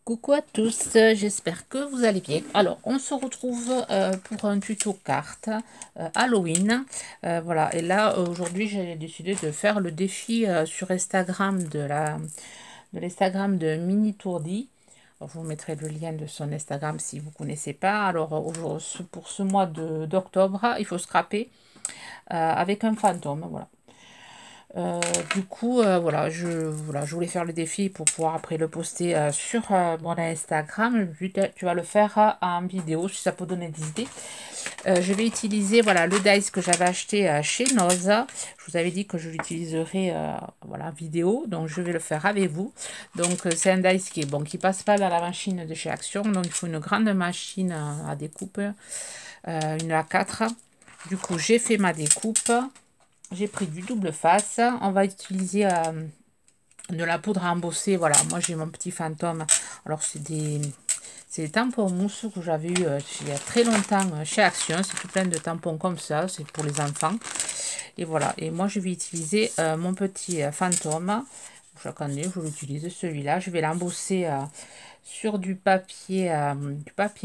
Coucou à tous, j'espère que vous allez bien. Alors, on se retrouve pour un tuto carte Halloween. Voilà, et là, aujourd'hui, j'ai décidé de faire le défi sur Instagram de l'Instagram de Mini Tourdi. Alors, je vous mettrai le lien de son Instagram si vous ne connaissez pas. Alors, pour ce mois d'octobre, il faut scraper avec un fantôme. Voilà. Du coup, voilà, je voulais faire le défi pour pouvoir après le poster sur mon Instagram. Le but, tu vas le faire en vidéo, si ça peut donner des idées. Je vais utiliser voilà, le dice que j'avais acheté chez Noz. Je vous avais dit que je l'utiliserai voilà, en vidéo, donc je vais le faire avec vous. Donc c'est un dice qui est bon, qui passe pas dans la machine de chez Action, donc il faut une grande machine à découpe, une A4. Du coup, j'ai fait ma découpe. J'ai pris du double face. On va utiliser de la poudre à embosser. Voilà, moi j'ai mon petit fantôme. Alors c'est des tampons mousse que j'avais eu il y a très longtemps chez Action. C'est tout plein de tampons comme ça. C'est pour les enfants. Et voilà. Et moi je vais utiliser mon petit fantôme. Chaque année je l'utilise celui-là. Je vais l'embosser sur du papier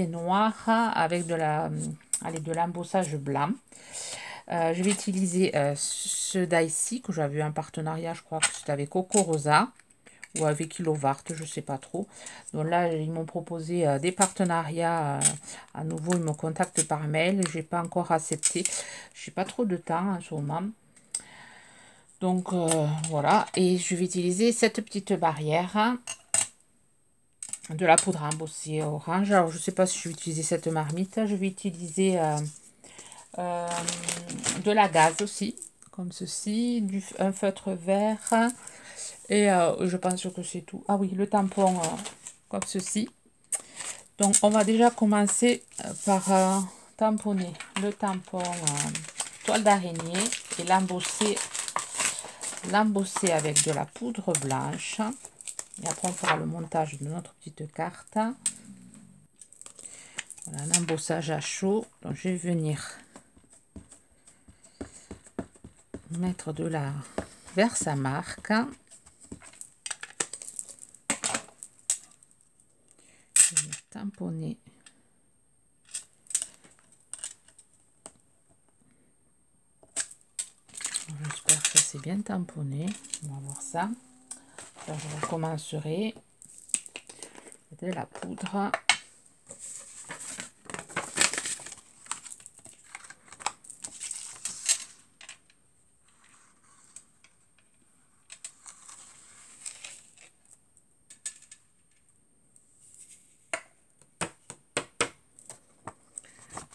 noir avec de l'embossage blanc. Je vais utiliser ce die-ci que j'avais eu en partenariat, je crois que c'était avec Coco Rosa ou avec Kilovart, je ne sais pas trop. Donc là, ils m'ont proposé des partenariats. À nouveau, ils me contactent par mail. Je n'ai pas encore accepté. Je n'ai pas trop de temps en ce moment. Donc voilà, et je vais utiliser cette petite barrière de la poudre à embosser orange. Alors je ne sais pas si je vais utiliser cette marmite. Je vais utiliser de la gaze aussi, comme ceci, un feutre vert, et je pense que c'est tout. Ah oui, le tampon comme ceci. Donc on va déjà commencer par tamponner le tampon toile d'araignée et l'embosser avec de la poudre blanche. Et après on fera le montage de notre petite carte. Voilà, l'embossage à chaud. Donc je vais venir mettre de la Versamark. Je vais tamponner. J'espère que c'est bien tamponné. On va voir ça. Alors, je recommencerai de la poudre.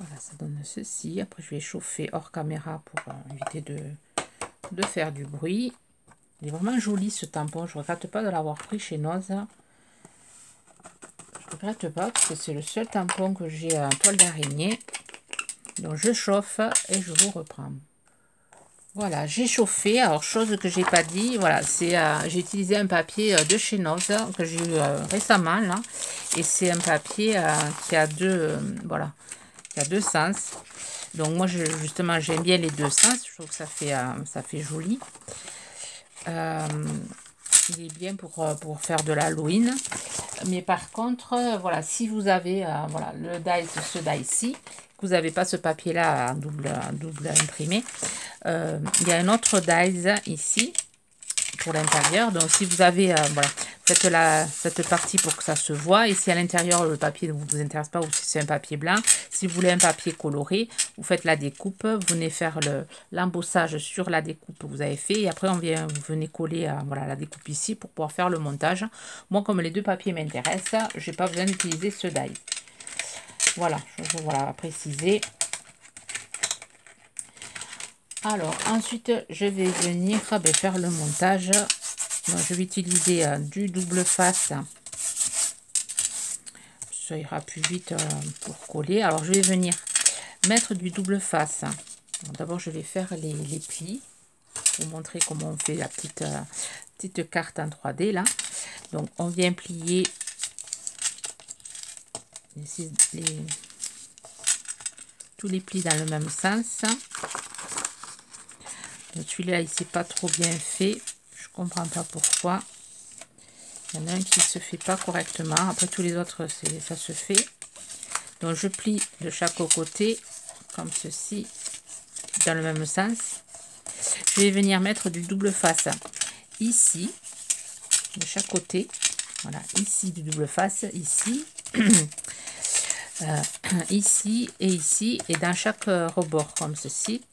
Voilà, ça donne ceci. Après, je vais chauffer hors caméra pour éviter de faire du bruit. Il est vraiment joli ce tampon. Je ne regrette pas de l'avoir pris chez Noz. Je ne regrette pas parce que c'est le seul tampon que j'ai en toile d'araignée. Donc, je chauffe et je vous reprends. Voilà, j'ai chauffé. Alors, chose que j'ai pas dit, voilà, c'est j'ai utilisé un papier de chez Noz que j'ai eu récemment là, et c'est un papier qui a voilà, qui a deux sens. Donc moi, justement, j'aime bien les deux sens. Je trouve que ça fait joli. Il est bien pour faire de l'Halloween. Mais par contre, voilà, si vous avez voilà, ce die-ci, que vous n'avez pas ce papier-là en double imprimé, il y a un autre dies ici pour l'intérieur. Donc si vous avez voilà, faites cette partie pour que ça se voit, et si à l'intérieur le papier ne vous intéresse pas, ou si c'est un papier blanc, si vous voulez un papier coloré, vous faites la découpe, vous venez faire l'embossage sur la découpe que vous avez fait, et après vous venez coller voilà, la découpe ici pour pouvoir faire le montage. Moi, comme les deux papiers m'intéressent, j'ai pas besoin d'utiliser ce die. Voilà, je voilà préciser. Alors ensuite je vais venir faire le montage. Donc, je vais utiliser du double face, ça ira plus vite pour coller. Alors je vais venir mettre du double face. D'abord je vais faire les plis pour vous montrer comment on fait la petite carte en 3D là. Donc on vient plier tous les plis dans le même sens. Celui-là, il s'est pas trop bien fait. Je comprends pas pourquoi. Il y en a un qui se fait pas correctement. Après tous les autres, ça se fait. Donc je plie de chaque côté, comme ceci, dans le même sens. Je vais venir mettre du double face ici, de chaque côté. Voilà, ici du double face, ici, ici et ici, et dans chaque rebord, comme ceci.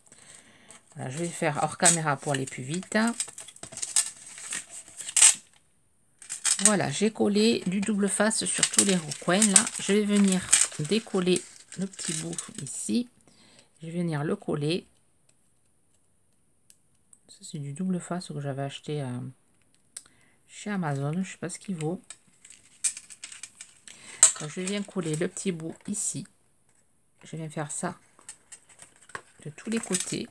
Voilà, je vais faire hors caméra pour aller plus vite. Voilà, j'ai collé du double face sur tous les recoins là. Je vais venir décoller le petit bout ici. Je vais venir le coller. Ça, c'est du double face que j'avais acheté chez Amazon. Je ne sais pas ce qu'il vaut. Donc, je viens coller le petit bout ici. Je viens faire ça de tous les côtés.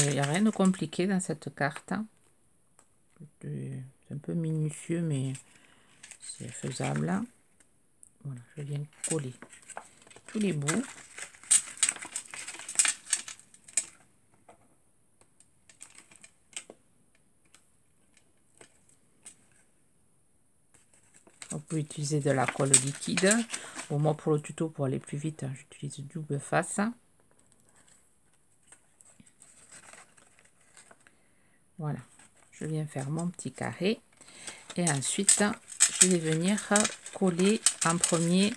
Il n'y a rien de compliqué dans cette carte. C'est un peu minutieux, mais c'est faisable. Voilà, je viens coller tous les bouts. On peut utiliser de la colle liquide. Bon, moi, pour le tuto, pour aller plus vite, j'utilise double face. Voilà, je viens faire mon petit carré. Et ensuite, je vais venir coller en premier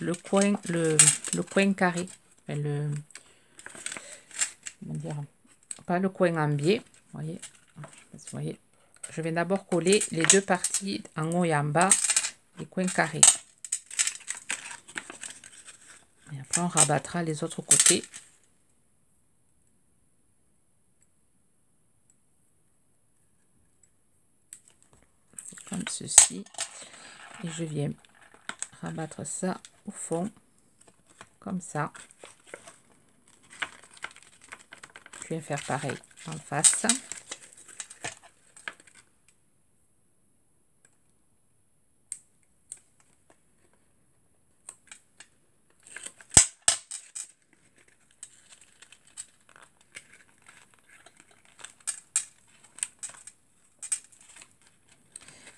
le coin carré. Comment dire, pas le coin en biais. Vous voyez, je vais d'abord coller les deux parties en haut et en bas des coins carrés. Et après, on rabattra les autres côtés. Comme ceci. Et je viens rabattre ça au fond. Comme ça. Je vais faire pareil en face.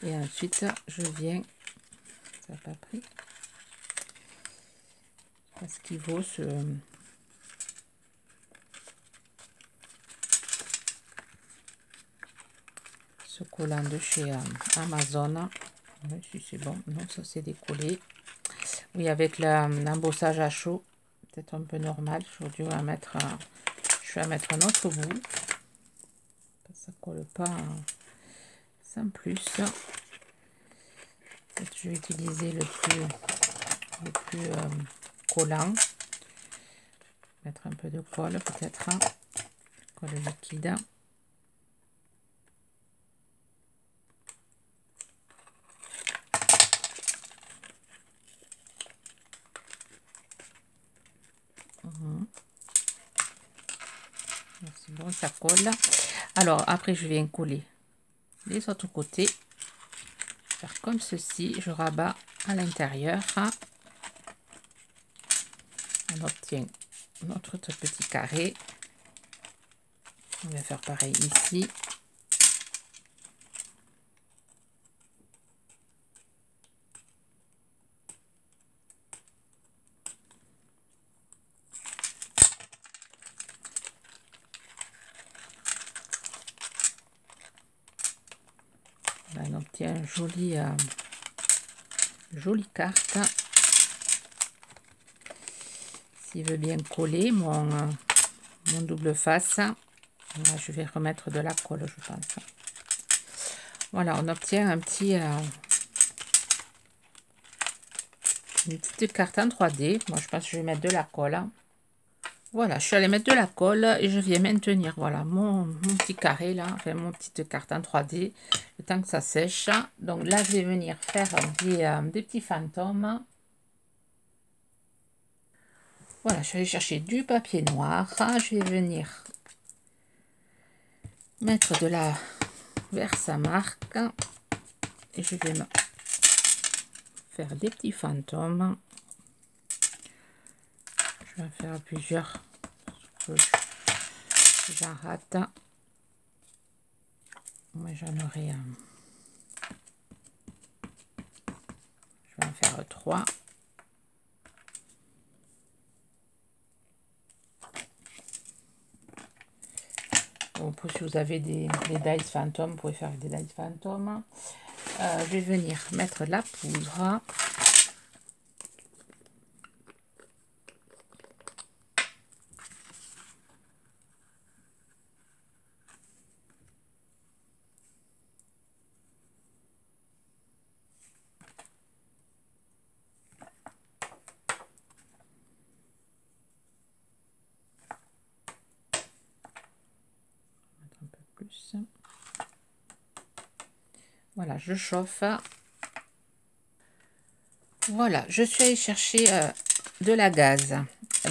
Et ensuite, je viens, ça n'a pas pris, parce qu'il vaut ce collant de chez Amazon. Oui, si c'est bon, non, ça c'est décollé. Oui, avec l'embossage à chaud, peut-être un peu normal. Aujourd'hui, je vais mettre un autre bout. Ça colle pas sans plus. Je vais utiliser le plus collant. Mettre un peu de colle peut-être, colle liquide. C'est bon, ça colle. Alors après, je viens coller les autres côtés. Faire comme ceci, je rabats à l'intérieur. On obtient notre petit carré. On va faire pareil ici. Là, on obtient une jolie carte. S'il veut bien coller mon double face, là, je vais remettre de la colle, je pense. Voilà, on obtient un petit une petite carte en 3D. Moi, je pense que je vais mettre de la colle. Voilà, je suis allée mettre de la colle et je viens maintenir, voilà, mon petit carré là, enfin mon petite carte en 3D, le temps que ça sèche. Donc là, je vais venir faire des petits fantômes. Voilà, je suis allée chercher du papier noir. Je vais venir mettre de la Versamark et je vais faire des petits fantômes. Je vais en faire plusieurs. J'en rate. Moi j'en aurai un. Je vais en faire 3. Bon, si vous avez des dies fantômes, vous pouvez faire des dies fantômes. Je vais venir mettre la poudre. Un peu plus. Voilà, je chauffe. Voilà, je suis allée chercher de la gaze.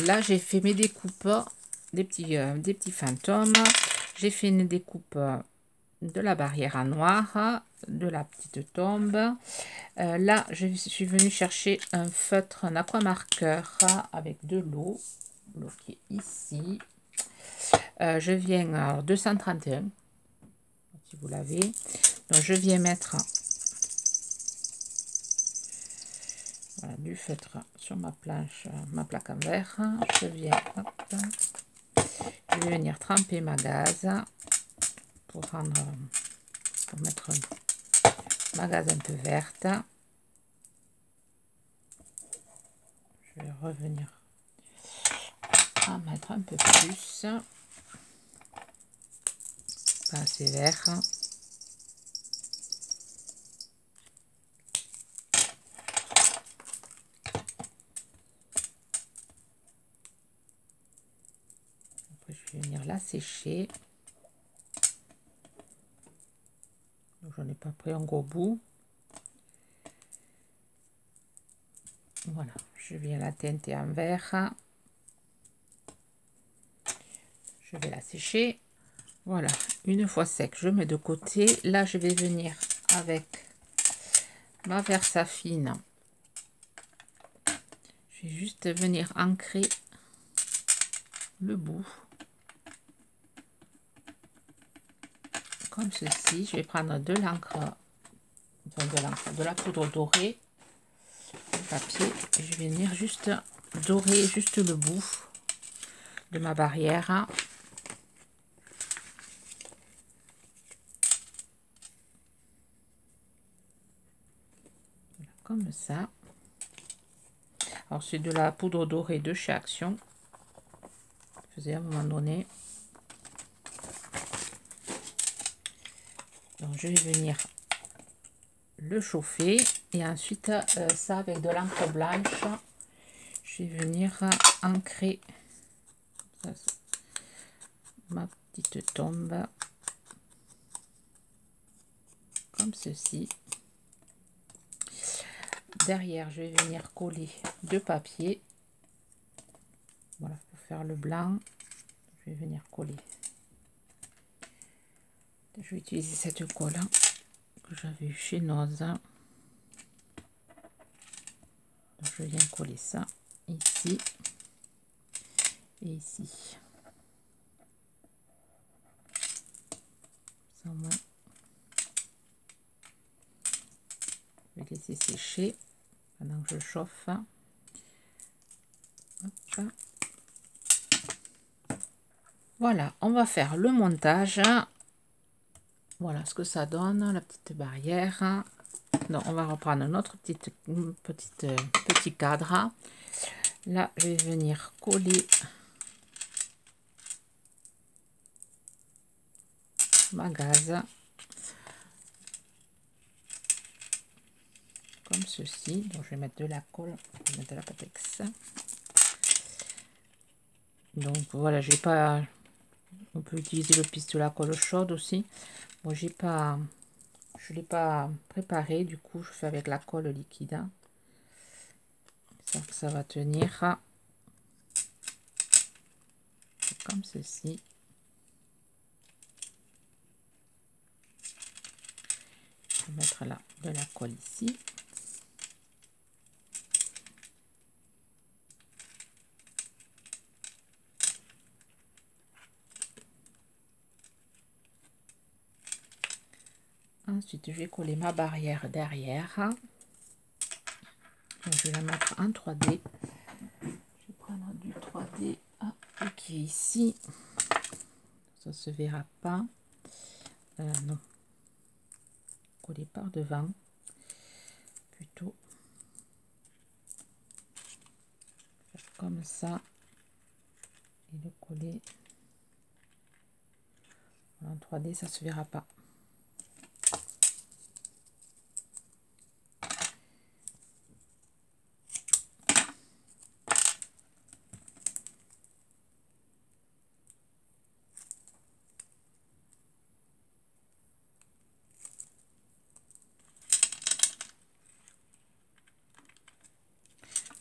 Là, j'ai fait mes découpes, des petits fantômes. J'ai fait une découpe de la barrière en noir, de la petite tombe. Là, je suis venue chercher un feutre, un aquamarqueur avec de l'eau qui est ici. Je viens à 231, si vous l'avez. Donc, je viens mettre voilà, du feutre sur ma planche, ma plaque en verre. Je viens, hop, je vais venir tremper ma gaze pour mettre ma gaze un peu verte. Je vais revenir en mettre un peu plus, pas assez vert. Après, je vais venir la sécher. J'en ai pas pris un gros bout. Voilà, je viens la teinter en vert. Je vais la sécher. Voilà, une fois sec, je mets de côté. Là, je vais venir avec ma Versafine. Je vais juste venir ancrer le bout. Comme ceci. Je vais prendre de l'encre, de la poudre dorée, du papier. Et je vais venir juste dorer juste le bout de ma barrière. Voilà, comme ça. Alors c'est de la poudre dorée de chez Action. Je faisais à un moment donné. Donc je vais venir le chauffer et ensuite ça avec de l'encre blanche. Je vais venir ancrer ma petite tombe comme ceci. Derrière, je vais venir coller deux papiers. Voilà, pour faire le blanc, je vais venir coller. Je vais utiliser cette colle que j'avais eu chez Noza. Je viens coller ça ici et ici. Ça, moi, je vais laisser sécher pendant que je chauffe. Hop. Voilà, on va faire le montage. Voilà ce que ça donne, la petite barrière. Donc, on va reprendre notre petit cadre. Là, je vais venir coller ma gaze comme ceci. Donc, je vais mettre de la colle, je vais mettre de la Patex. Donc voilà, j'ai pas. On peut utiliser le pistolet à colle chaude aussi. Moi, j'ai pas. Je l'ai pas préparé, du coup, je fais avec la colle liquide. Ça va tenir comme ceci. Je vais mettre là de la colle ici. Ensuite, je vais coller ma barrière derrière. Donc, je vais la mettre en 3D. Je vais prendre du 3D qui est ici. Ça se verra pas. Non. Coller par devant. Plutôt. Faire comme ça. Et le coller. En 3D, ça se verra pas.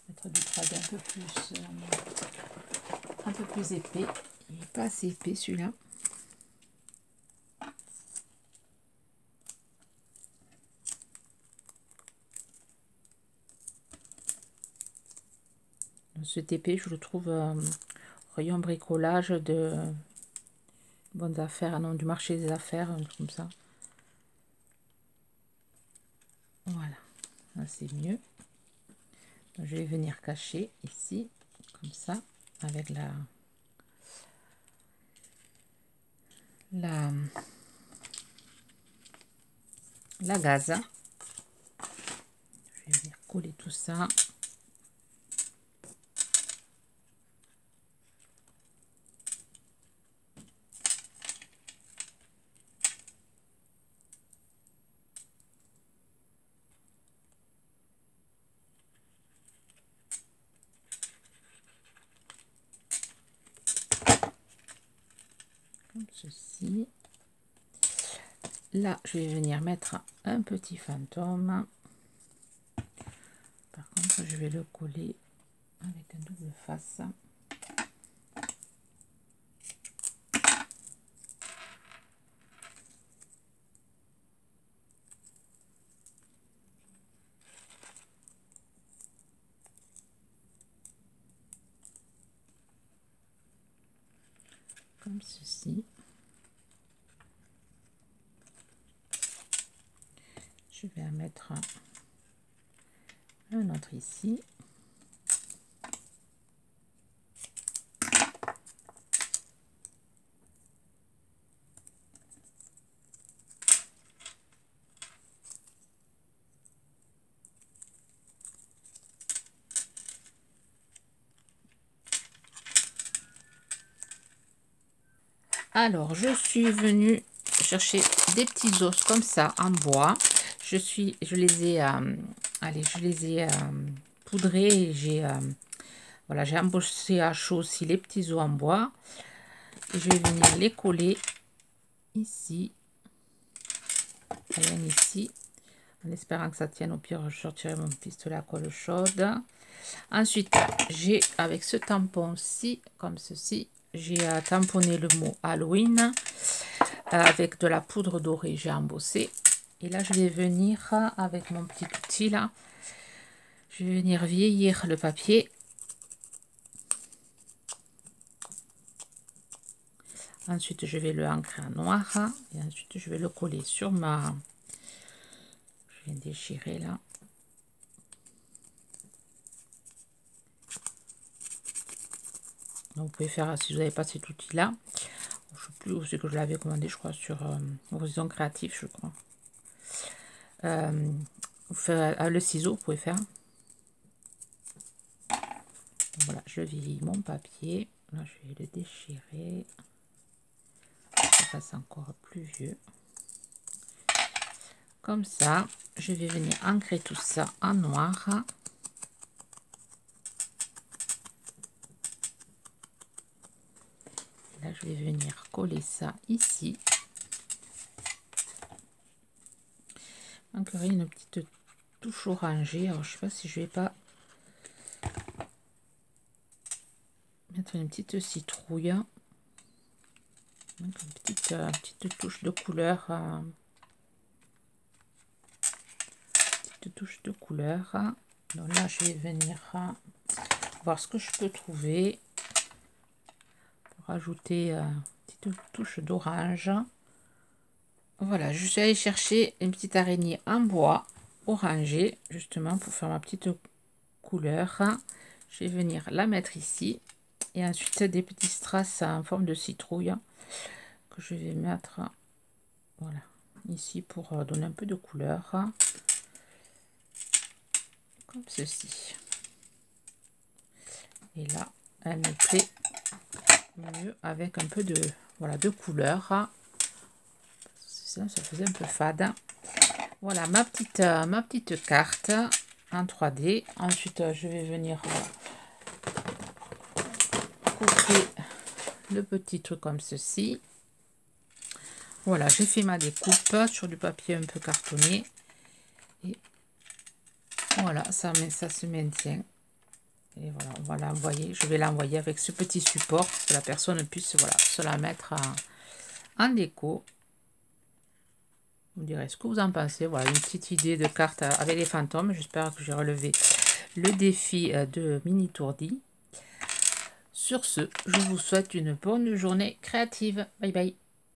Mettre du 3D un peu plus épais. Il n'est pas assez épais celui-là. Cet épais, je le trouve rayon bricolage de bonnes affaires, non, du marché des affaires, un truc comme ça. Voilà, c'est mieux. Donc, je vais venir cacher ici, comme ça, avec la gaze. Je vais venir coller tout ça. Comme ceci. Là, je vais venir mettre un petit fantôme. Par contre, je vais le coller avec un double face. Comme ceci. Je vais en mettre un autre ici. Alors, je suis venue chercher des petits os comme ça en bois. Je les ai, poudrés. Voilà, j'ai embossé à chaud aussi les petits os en bois. Et je vais venir les coller ici, rien ici, en espérant que ça tienne. Au pire, je sortirai mon pistolet à colle chaude. Ensuite, j'ai avec ce tampon-ci, comme ceci, j'ai tamponné le mot Halloween avec de la poudre dorée, j'ai embossé. Et là, je vais venir avec mon petit outil là, je vais venir vieillir le papier. Ensuite, je vais le ancrer en noir et ensuite, je vais le coller sur ma... Je viens déchirer là. Donc, vous pouvez faire, si vous n'avez pas cet outil là, je ne sais plus où c'est que je l'avais commandé, je crois, sur Horizon Créatif, je crois. Vous faites, le ciseau, vous pouvez faire. Donc, voilà, je vieillis mon papier. Là, je vais le déchirer. Ça fasse encore plus vieux. Comme ça, je vais venir ancrer tout ça en noir. Là, je vais venir coller ça ici. Encore une petite touche orangée. Alors, je sais pas si je vais pas mettre une petite citrouille. Donc, une petite touche de couleur. Petite touche de couleur. Donc là, je vais venir voir ce que je peux trouver. Pour rajouter une petite touche d'orange. Voilà, je suis allée chercher une petite araignée en bois orangé, justement pour faire ma petite couleur. Je vais venir la mettre ici. Et ensuite des petits strass en forme de citrouille que je vais mettre, voilà, ici pour donner un peu de couleur, comme ceci. Et là, elle me plaît mieux avec un peu de, voilà, de couleur. Ça faisait un peu fade. Voilà ma petite carte en 3D. Ensuite, je vais venir couper le petit truc comme ceci. Voilà, j'ai fait ma découpe sur du papier un peu cartonné. Et voilà, ça se maintient. Et voilà, on va l'envoyer. Je vais l'envoyer avec ce petit support pour que la personne puisse, voilà, se la mettre en déco. Vous me direz ce que vous en pensez. Voilà, une petite idée de carte avec les fantômes. J'espère que j'ai relevé le défi de Mini Tourdi. Sur ce, je vous souhaite une bonne journée créative. Bye bye.